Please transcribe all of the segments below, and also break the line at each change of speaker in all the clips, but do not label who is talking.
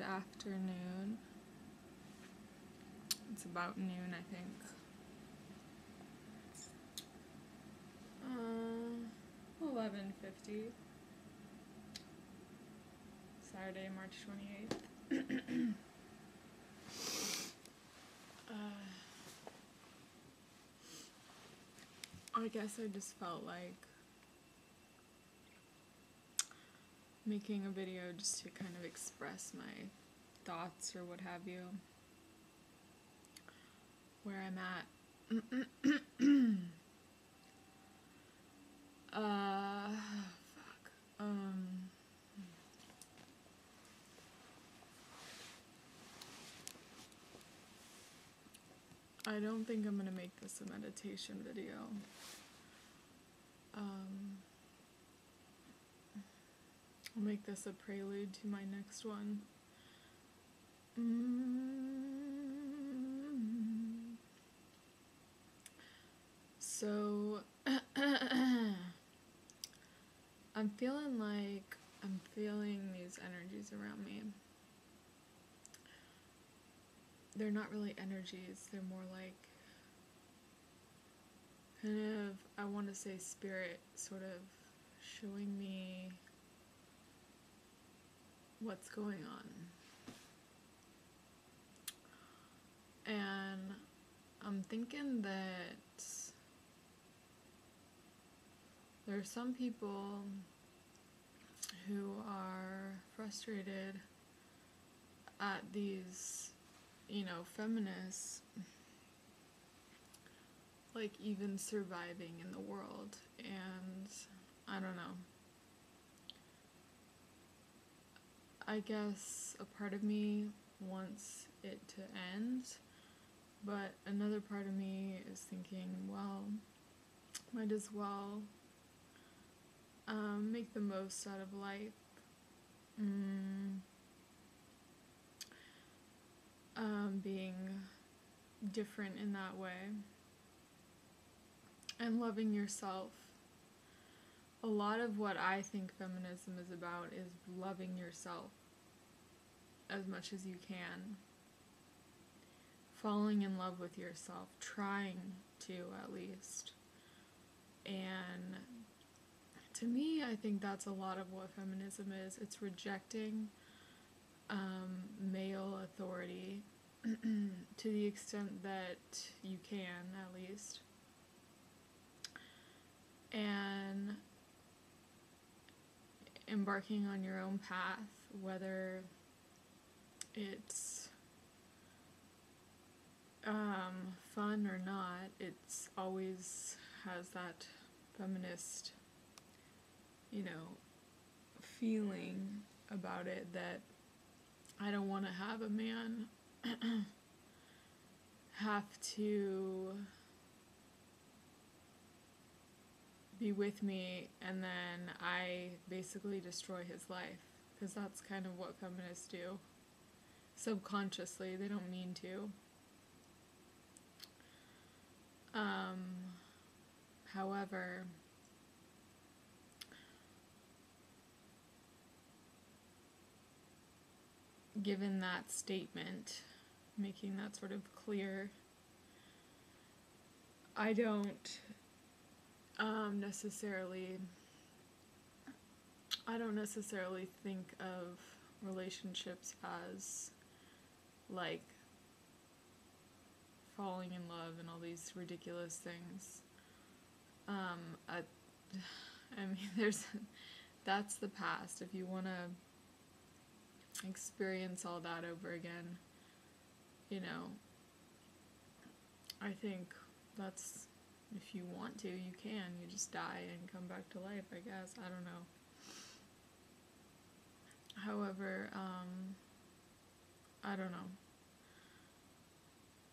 afternoon. It's about noon, I think. 11:50. Saturday, March 28th. I guess I just felt like making a video just to kind of express my thoughts or what have you. Where I'm at. I don't think I'm gonna make this a meditation video. I'll make this a prelude to my next one. So, I'm feeling these energies around me. They're not really energies, they're more like kind of, I want to say spirit, sort of showing me what's going on. And I'm thinking that there are some people who are frustrated at these, feminists, like, even surviving in the world, and I don't know. I guess a part of me wants it to end, but another part of me is thinking, well, might as well make the most out of life. Being different in that way. And loving yourself. A lot of what I think feminism is about is loving yourself as much as you can. Falling in love with yourself. Trying to, at least. And to me, I think that's a lot of what feminism is. It's rejecting male authority to the extent that you can, at least. And embarking on your own path, whether it's fun or not, it's always has that feminist, feeling about it, that I don't want to have a man have to be with me and then I basically destroy his life, because that's kind of what feminists do. Subconsciously, they don't mean to. However, given that statement, making that sort of clear, I don't necessarily think of relationships as like falling in love and all these ridiculous things. I mean, that's the past. If you want to experience all that over again, I think that's, if you want to, you can. You just die and come back to life, I guess. I don't know. However, I don't know.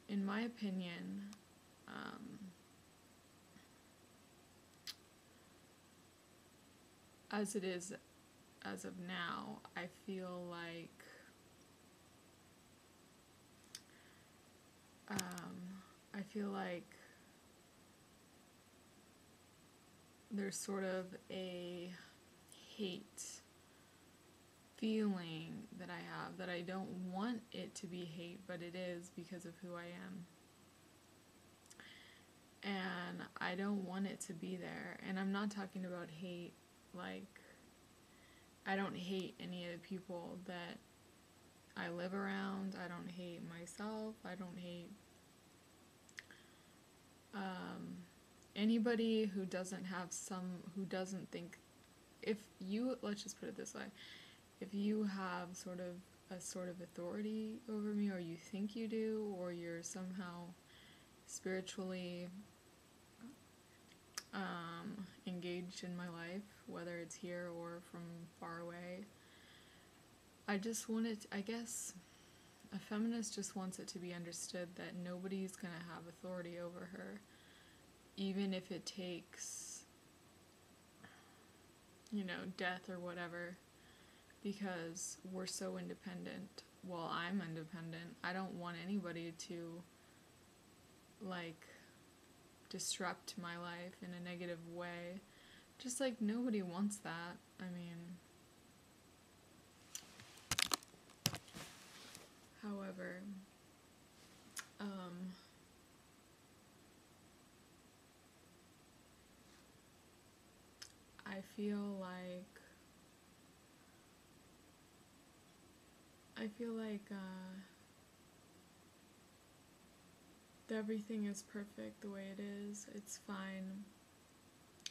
In my opinion, as it is as of now, I feel like there's sort of a hate feeling that I have, that I don't want it to be hate, but it is because of who I am. And I don't want it to be there. And I'm not talking about hate, like, I don't hate any of the people that I live around. I don't hate myself. I don't hate anybody who doesn't think, if you, let's just put it this way, if you have sort of authority over me, or you think you do, or you're somehow spiritually engaged in my life, whether it's here or from far away, I guess a feminist just wants it to be understood that nobody's gonna have authority over her, even if it takes, death or whatever, because we're so independent. Well, I'm independent. I don't want anybody to, like, disrupt my life in a negative way. Just like nobody wants that. I mean, however, I feel like everything is perfect the way it is. It's fine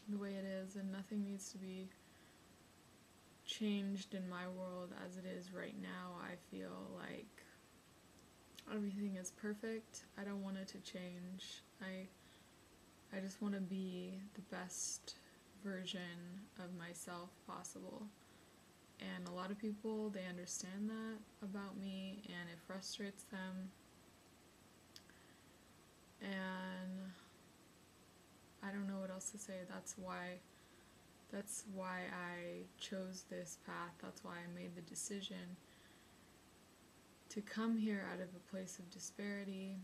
the way it is, and nothing needs to be changed in my world as it is right now. I feel like everything is perfect. I don't want it to change. I just want to be the best version of myself possible. And a lot of people, they understand that about me, and it frustrates them. And I don't know what else to say. That's why I chose this path. That's why I made the decision to come here out of a place of disparity.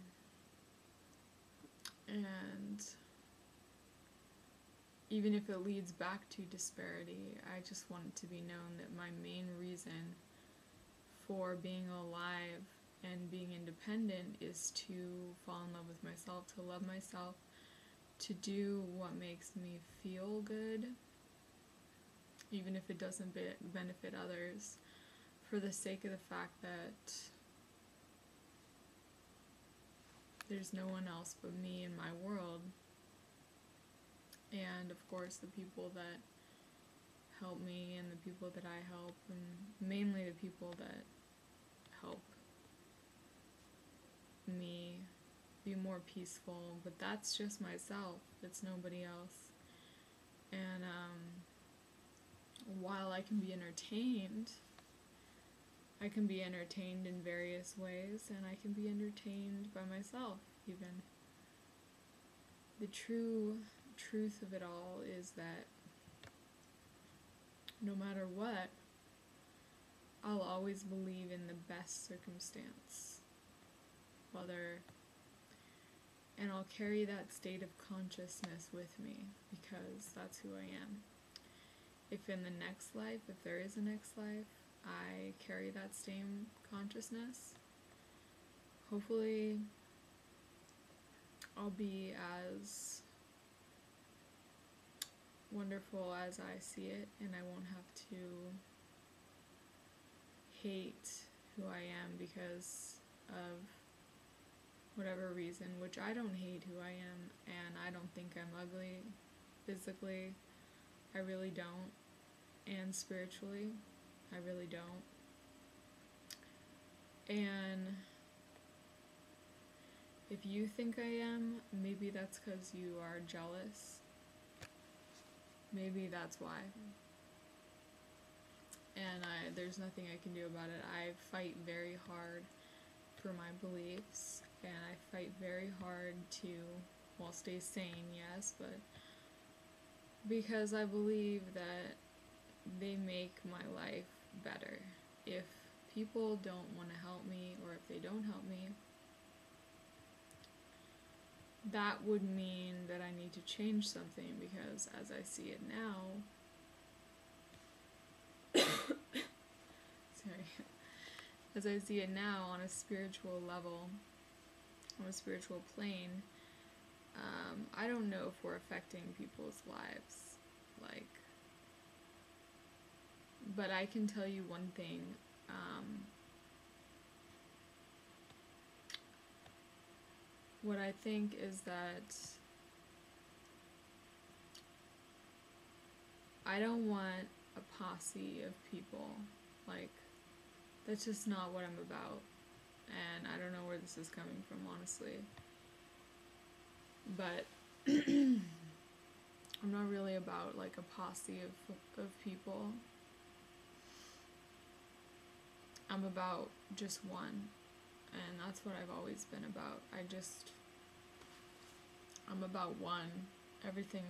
And even if it leads back to disparity, I just want it to be known that my main reason for being alive and being independent is to fall in love with myself, to love myself, to do what makes me feel good, even if it doesn't benefit others, for the sake of the fact that there's no one else but me in my world. And of course the people that help me and the people that I help, and mainly the people that help me be more peaceful, but that's just myself, it's nobody else. And while I can be entertained in various ways, and I can be entertained by myself even. The truth of it all is that no matter what, I'll always believe in the best circumstance. And I'll carry that state of consciousness with me, because that's who I am. If in the next life, if there is a next life, I carry that same consciousness, hopefully I'll be as wonderful as I see it, and I won't have to hate who I am because of whatever reason, which I don't hate who I am, and I don't think I'm ugly physically. I really don't. And spiritually, I really don't. And if you think I am, maybe that's because you are jealous. Maybe that's why. And there's nothing I can do about it. I fight very hard for my beliefs, and I fight very hard to, well, stay sane, yes, but because I believe that they make my life better. If people don't want to help me, or if they don't help me, that would mean that I need to change something, because as I see it now, as I see it now on a spiritual level, on a spiritual plane, I don't know if we're affecting people's lives, like, but I can tell you one thing. What I think is that I don't want a posse of people. Like, that's just not what I'm about. And I don't know where this is coming from, honestly. But I'm not really about, like, a posse of people. I'm about just one. And that's what I've always been about. I'm about one. Everything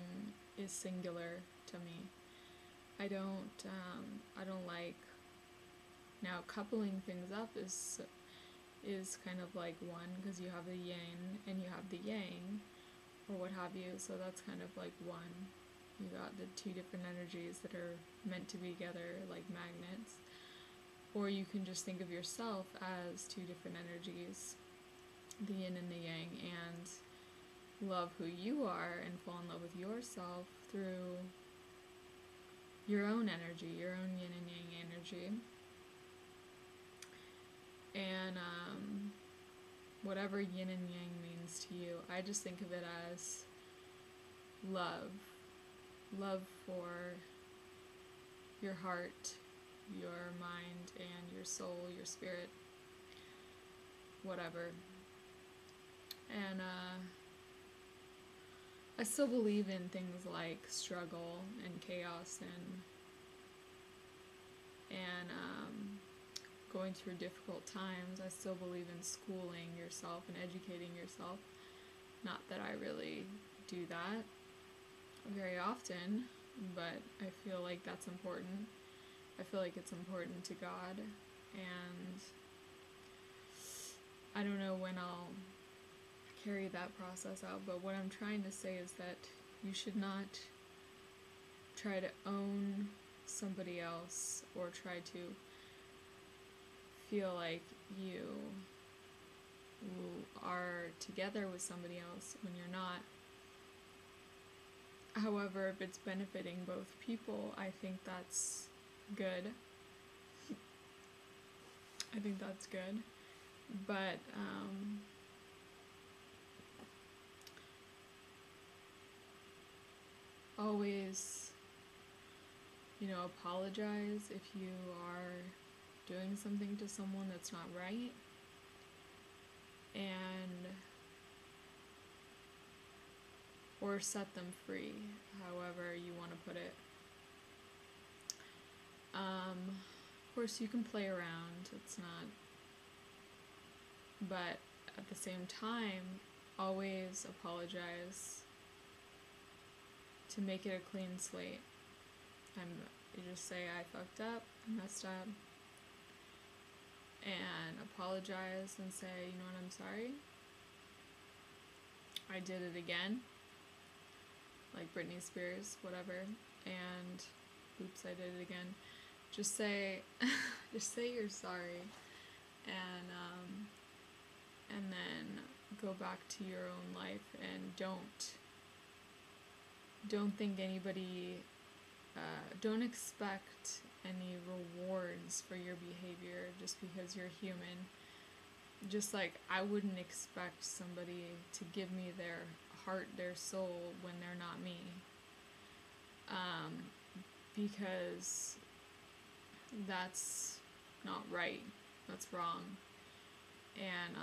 is singular to me. I don't like, now coupling things up is kind of like one, because you have the yin and you have the yang, or what have you, so that's kind of like one. You got the two different energies that are meant to be together, like magnets. Or you can just think of yourself as two different energies, the yin and the yang, and love who you are and fall in love with yourself through your own energy, your own yin and yang energy. And whatever yin and yang means to you, I just think of it as love. Love for your heart, your mind, and your soul, your spirit, whatever. And I still believe in things like struggle and chaos and going through difficult times. I still believe in schooling yourself and educating yourself. Not that I really do that very often, but I feel like that's important. I feel like it's important to God, and I don't know when I'll carry that process out, but what I'm trying to say is that you should not try to own somebody else or try to feel like you are together with somebody else when you're not. However, if it's benefiting both people, I think that's good. I think that's good. But always, apologize if you are doing something to someone that's not right. Or set them free, however you want to put it. Of course, you can play around, it's not, but at the same time, always apologize to make it a clean slate. You just say, I fucked up, I messed up, and apologize and say, you know what, I'm sorry, I did it again, like Britney Spears, whatever, and oops, I did it again. Just say you're sorry, and then go back to your own life, and don't think anybody, don't expect any rewards for your behavior just because you're human. Just like I wouldn't expect somebody to give me their heart, their soul, when they're not me. Because that's not right. That's wrong. And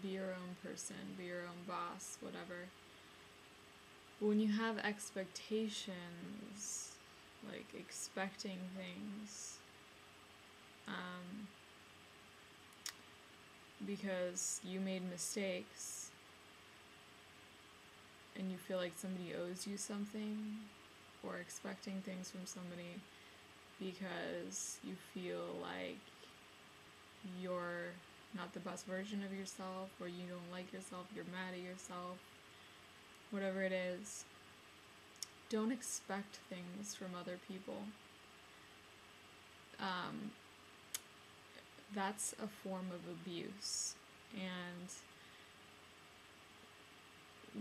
be your own person, be your own boss, whatever. But when you have expectations, like expecting things, because you made mistakes and you feel like somebody owes you something, or expecting things from somebody because you feel like you're not the best version of yourself, or you don't like yourself, you're mad at yourself, whatever it is, don't expect things from other people. that's a form of abuse. And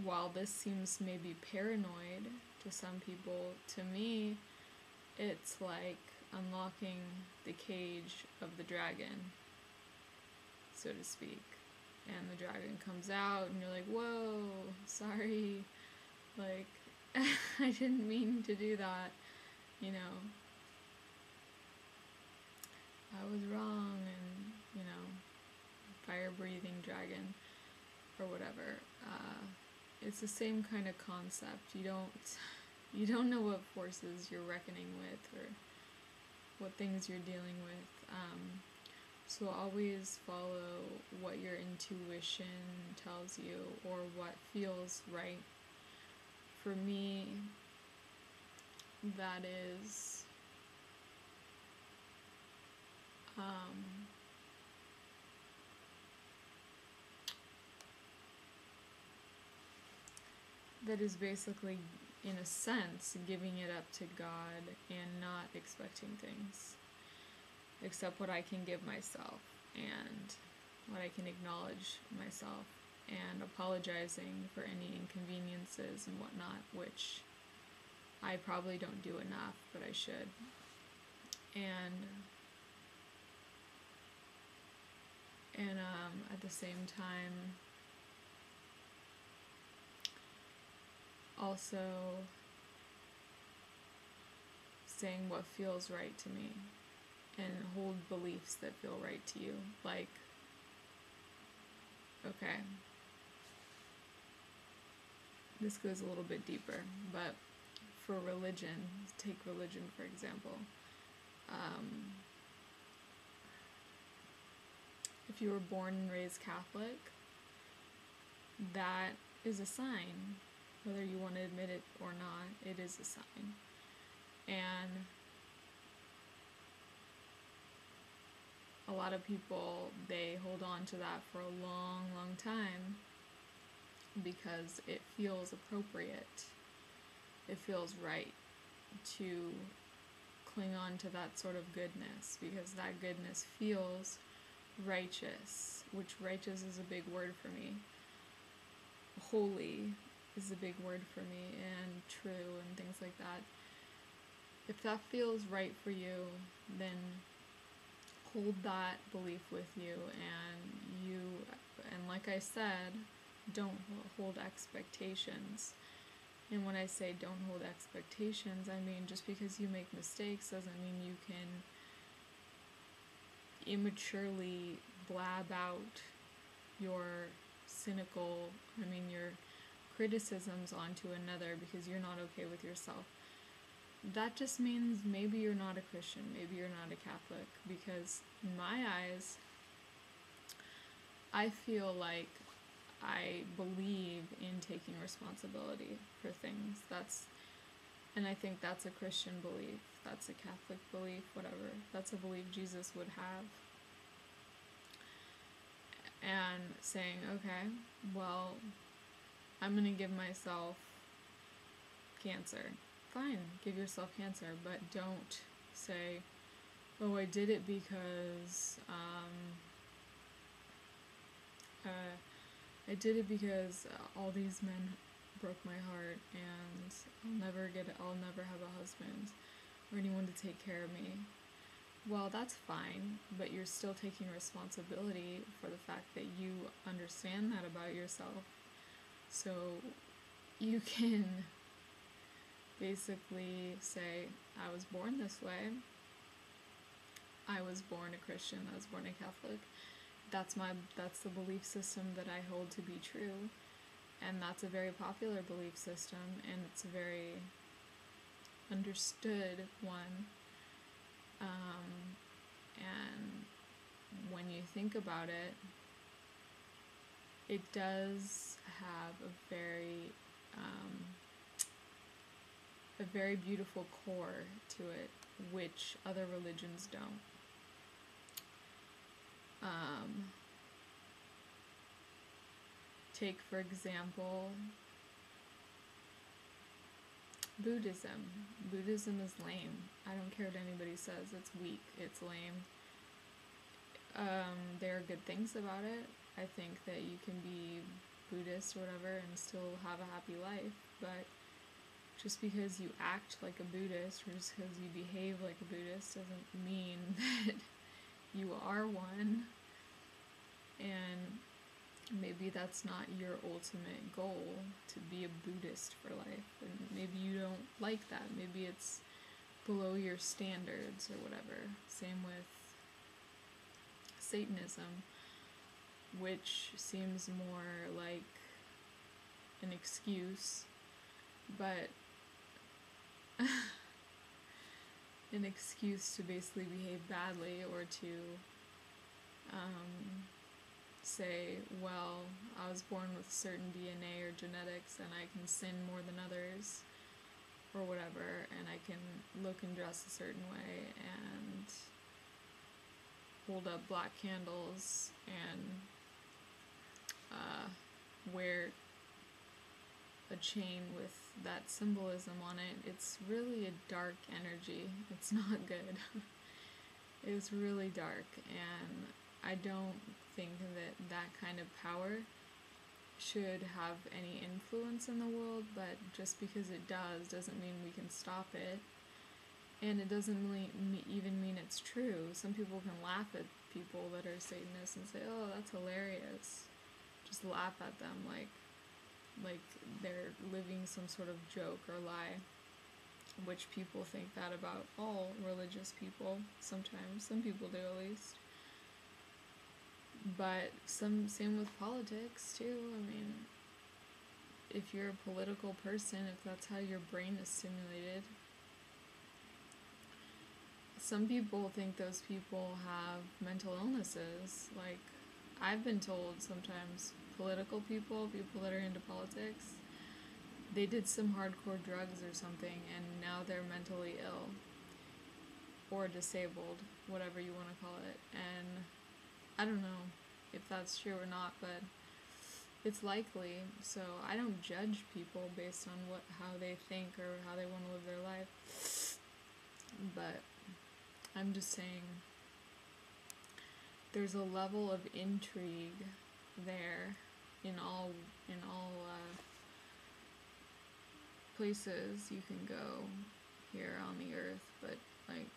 while this seems maybe paranoid to some people, to me, it's like unlocking the cage of the dragon, so to speak. And the dragon comes out, and you're like, whoa, sorry. Like, I didn't mean to do that, you know. I was wrong, and, you know, fire-breathing dragon, or whatever. It's the same kind of concept. You don't know what forces you're reckoning with, or what things you're dealing with. So always follow what your intuition tells you, or what feels right. For me, that is basically, in a sense, giving it up to God and not expecting things, except what I can give myself and what I can acknowledge myself, and apologizing for any inconveniences and whatnot, which I probably don't do enough, but I should. And at the same time, also saying what feels right to me, and hold beliefs that feel right to you. Like, okay, this goes a little bit deeper, but for religion, take religion for example. If you were born and raised Catholic, that is a sign. Whether you want to admit it or not, it is a sign. And a lot of people, they hold on to that for a long, long time because it feels appropriate. It feels right to cling on to that sort of goodness, because that goodness feels righteous, which righteous is a big word for me. Holy is a big word for me, and true, and things like that. If that feels right for you, then hold that belief with you, and like I said, don't hold expectations. And when I say don't hold expectations, I mean just because you make mistakes doesn't mean you can immaturely blab out your your criticisms onto another because you're not okay with yourself. That just means maybe you're not a Christian, maybe you're not a Catholic, because in my eyes, I feel like I believe in taking responsibility for things. And I think that's a Christian belief, that's a Catholic belief, whatever. That's a belief Jesus would have. And saying, okay, well, I'm gonna give myself cancer. Fine, give yourself cancer, but don't say, oh, I did it because, all these men broke my heart, and I'll never have a husband or anyone to take care of me. Well, that's fine, but you're still taking responsibility for the fact that you understand that about yourself. So you can basically say, I was born this way. I was born a Christian. I was born a Catholic. That's the belief system that I hold to be true. And that's a very popular belief system, and it's a very understood one. And when you think about it, it does have a very beautiful core to it, which other religions don't. Take, for example, Buddhism. Buddhism is lame. I don't care what anybody says. It's weak. It's lame. There are good things about it. I think that you can be Buddhist or whatever and still have a happy life, but just because you act like a Buddhist or just because you behave like a Buddhist doesn't mean that you are one. And maybe that's not your ultimate goal, to be a Buddhist for life. And maybe you don't like that. Maybe it's below your standards or whatever. Same with Satanism, which seems more like an excuse, but an excuse to basically behave badly or to say, well, I was born with certain DNA or genetics and I can sin more than others or whatever, and I can look and dress a certain way and hold up black candles and wear a chain with that symbolism on it. It's really a dark energy. It's not good. It's really dark, and I don't think that that kind of power should have any influence in the world, but just because it doesn't mean we can stop it. And it doesn't really even mean it's true. Some people can laugh at people that are Satanists and say, oh, that's hilarious. Just laugh at them like they're living some sort of joke or lie, which people think that about all religious people sometimes. Some people do, at least. But same with politics too. I mean, if you're a political person, if that's how your brain is stimulated, some people think those people have mental illnesses. Like, I've been told sometimes political people that are into politics, they did some hardcore drugs or something and now they're mentally ill or disabled, whatever you want to call it. And I don't know if that's true or not, but it's likely. So I don't judge people based on how they think or how they want to live their life. But I'm just saying there's a level of intrigue there in all places you can go here on the earth, but like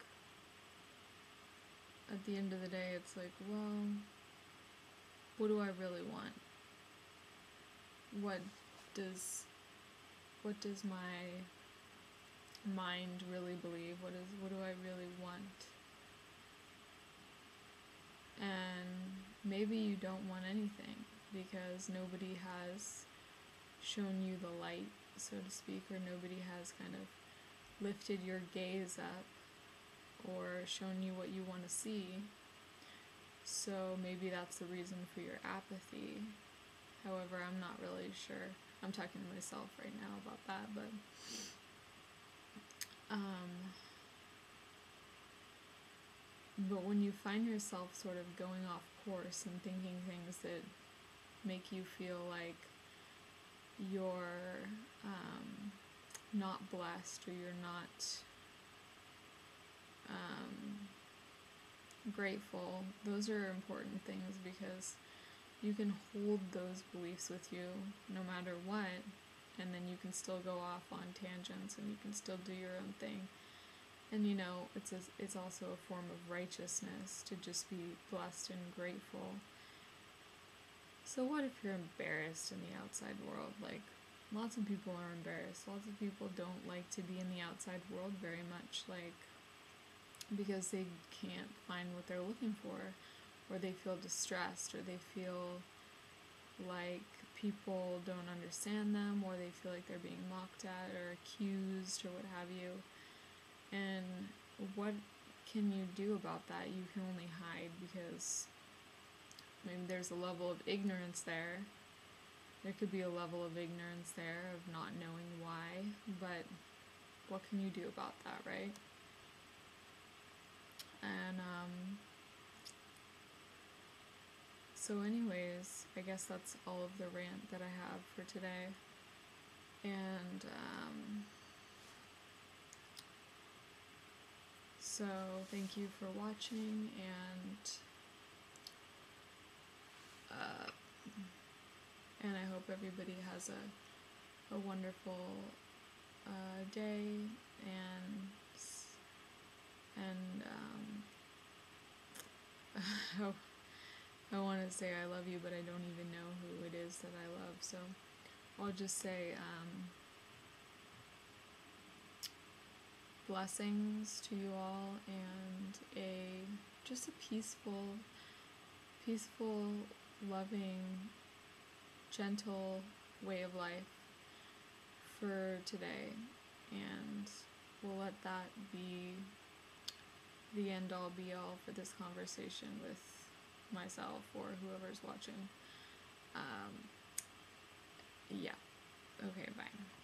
at the end of the day it's like, well, what do I really want? What does my mind really believe? What do I really want? And maybe you don't want anything because nobody has shown you the light, so to speak, or nobody has kind of lifted your gaze up or shown you what you want to see. So maybe that's the reason for your apathy. However, I'm not really sure. I'm talking to myself right now about that, but when you find yourself sort of going off course and thinking things that make you feel like you're not blessed or you're not grateful, those are important things because you can hold those beliefs with you no matter what, and then you can still go off on tangents and you can still do your own thing. And you know, it's also a form of righteousness to just be blessed and grateful. So what if you're embarrassed in the outside world? Like, lots of people are embarrassed. Lots of people don't like to be in the outside world very much, like, because they can't find what they're looking for, or they feel distressed, or they feel like people don't understand them, or they feel like they're being mocked at or accused or what have you. And what can you do about that? You can only hide, because I mean, there's a level of ignorance there. There could be a level of ignorance there of not knowing why, but what can you do about that, right? And so anyways, I guess that's all of the rant that I have for today. And so thank you for watching, and And I hope everybody has a wonderful day, and I want to say I love you, but I don't even know who it is that I love, so I'll just say blessings to you all, and just a peaceful, loving, gentle way of life for today, and we'll let that be the end all be all for this conversation with myself or whoever's watching. Yeah. Okay, bye.